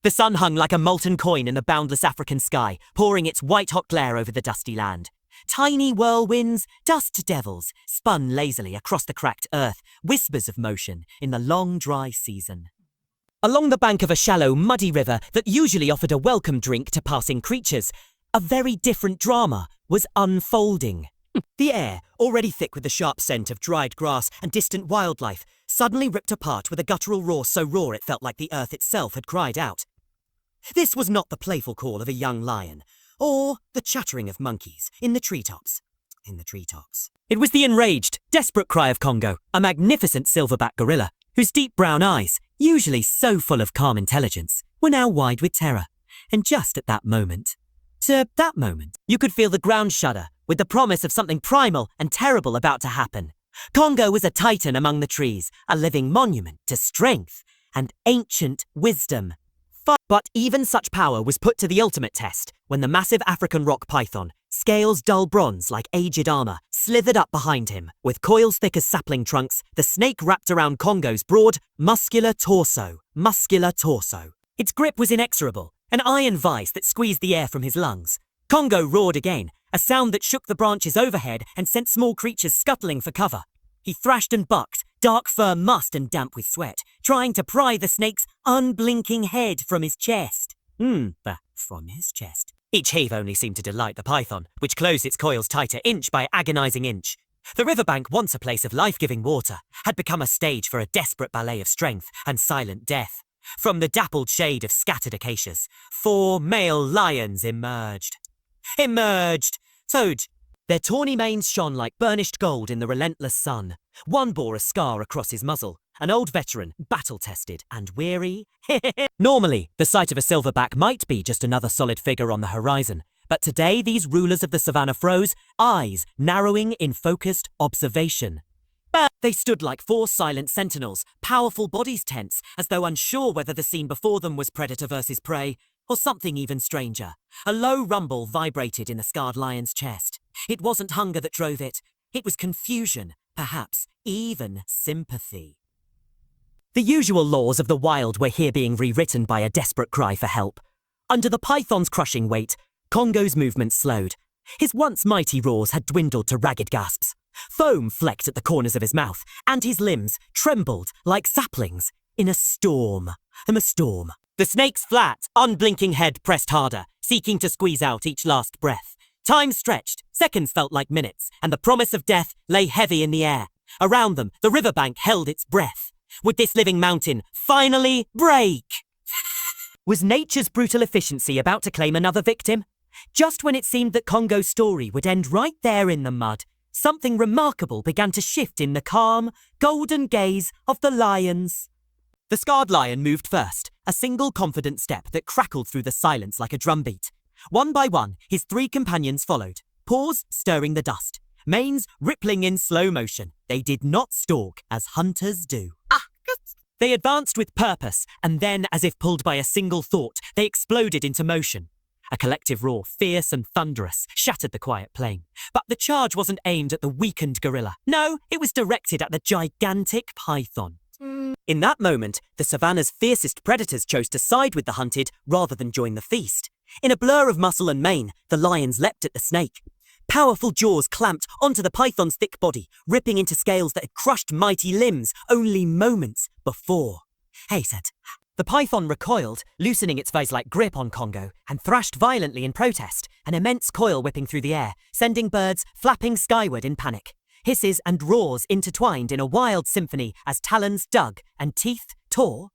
The sun hung like a molten coin in the boundless African sky, pouring its white-hot glare over the dusty land. Tiny whirlwinds, dust devils, spun lazily across the cracked earth, whispers of motion in the long, dry season. Along the bank of a shallow, muddy river that usually offered a welcome drink to passing creatures, a very different drama was unfolding. The air, already thick with the sharp scent of dried grass and distant wildlife, suddenly ripped apart with a guttural roar so raw it felt like the earth itself had cried out. This was not the playful call of a young lion, or the chattering of monkeys in the treetops. It was the enraged, desperate cry of Congo, a magnificent silverback gorilla, whose deep brown eyes, usually so full of calm intelligence, were now wide with terror. And just at that moment, you could feel the ground shudder, with the promise of something primal and terrible about to happen. Congo was a titan among the trees, a living monument to strength and ancient wisdom. But even such power was put to the ultimate test when the massive African rock python, scales dull bronze like aged armor, slithered up behind him. With coils thick as sapling trunks, the snake wrapped around Congo's broad, muscular torso. Its grip was inexorable, an iron vice that squeezed the air from his lungs. Congo roared again, a sound that shook the branches overhead and sent small creatures scuttling for cover. He thrashed and bucked, dark fur mussed and damp with sweat, trying to pry the snake's unblinking head from his chest. Each heave only seemed to delight the python, which closed its coils tighter inch by agonizing inch. The riverbank, once a place of life-giving water, had become a stage for a desperate ballet of strength and silent death. From the dappled shade of scattered acacias, 4 male lions emerged. Their tawny manes shone like burnished gold in the relentless sun. One bore a scar across his muzzle, an old veteran, battle-tested and weary. Normally, the sight of a silverback might be just another solid figure on the horizon, but today these rulers of the savannah froze, eyes narrowing in focused observation. They stood like 4 silent sentinels, powerful bodies tense, as though unsure whether the scene before them was predator versus prey, or something even stranger. A low rumble vibrated in the scarred lion's chest. It wasn't hunger that drove it. It was confusion, perhaps even sympathy. The usual laws of the wild were here being rewritten by a desperate cry for help. Under the python's crushing weight, Congo's movement slowed. His once mighty roars had dwindled to ragged gasps. Foam flecked at the corners of his mouth, and his limbs trembled like saplings in a storm. The snake's flat, unblinking head pressed harder, seeking to squeeze out each last breath. Time stretched, seconds felt like minutes, and the promise of death lay heavy in the air. Around them, the riverbank held its breath. Would this living mountain finally break? Was nature's brutal efficiency about to claim another victim? Just when it seemed that Congo's story would end right there in the mud, something remarkable began to shift in the calm, golden gaze of the lions. The scarred lion moved first, a single confident step that crackled through the silence like a drumbeat. One by one, his 3 companions followed, paws stirring the dust, manes rippling in slow motion. They did not stalk as hunters do. They advanced with purpose, and then, as if pulled by a single thought, they exploded into motion. A collective roar, fierce and thunderous, shattered the quiet plain. But the charge wasn't aimed at the weakened gorilla. No, it was directed at the gigantic python. In that moment, the savannah's fiercest predators chose to side with the hunted rather than join the feast. In a blur of muscle and mane, the lions leapt at the snake. Powerful jaws clamped onto the python's thick body, ripping into scales that had crushed mighty limbs only moments before. Hey, said. The python recoiled, loosening its vise-like grip on Congo, and thrashed violently in protest, an immense coil whipping through the air, sending birds flapping skyward in panic. Hisses and roars intertwined in a wild symphony as talons dug and teeth tore.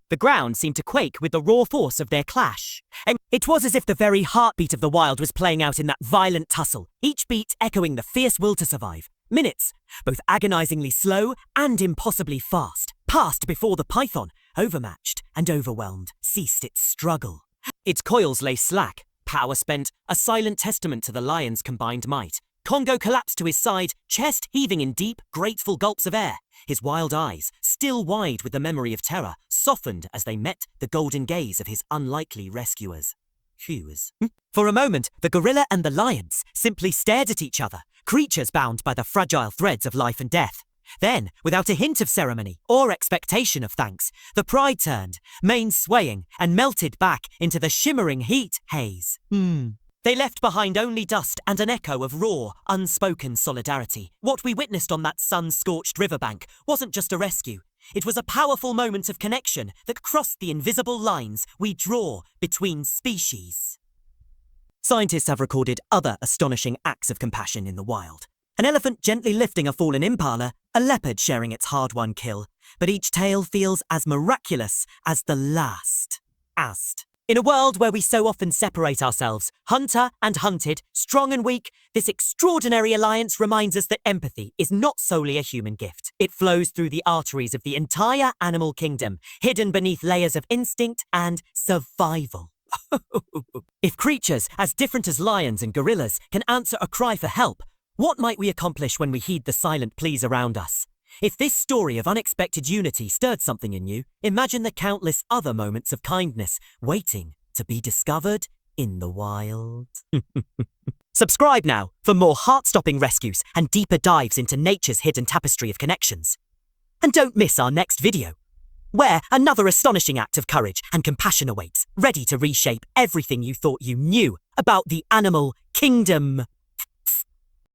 The ground seemed to quake with the raw force of their clash. And it was as if the very heartbeat of the wild was playing out in that violent tussle, each beat echoing the fierce will to survive. Minutes, both agonizingly slow and impossibly fast, passed before the python, overmatched and overwhelmed, ceased its struggle. Its coils lay slack, power spent, a silent testament to the lion's combined might. Congo collapsed to his side, chest heaving in deep, grateful gulps of air. His wild eyes, still wide with the memory of terror, softened as they met the golden gaze of his unlikely rescuers. For a moment, the gorilla and the lions simply stared at each other, creatures bound by the fragile threads of life and death. Then, without a hint of ceremony or expectation of thanks, the pride turned, mane swaying, and melted back into the shimmering heat haze. They left behind only dust and an echo of raw, unspoken solidarity. What we witnessed on that sun-scorched riverbank wasn't just a rescue. It was a powerful moment of connection that crossed the invisible lines we draw between species. Scientists have recorded other astonishing acts of compassion in the wild. An elephant gently lifting a fallen impala, a leopard sharing its hard-won kill, but each tale feels as miraculous as the last. In a world where we so often separate ourselves, hunter and hunted, strong and weak, this extraordinary alliance reminds us that empathy is not solely a human gift. It flows through the arteries of the entire animal kingdom, hidden beneath layers of instinct and survival. If creatures as different as lions and gorillas can answer a cry for help, what might we accomplish when we heed the silent pleas around us? If this story of unexpected unity stirred something in you, imagine the countless other moments of kindness waiting to be discovered in the wild. Subscribe now for more heart-stopping rescues and deeper dives into nature's hidden tapestry of connections. And don't miss our next video, where another astonishing act of courage and compassion awaits, ready to reshape everything you thought you knew about the animal kingdom.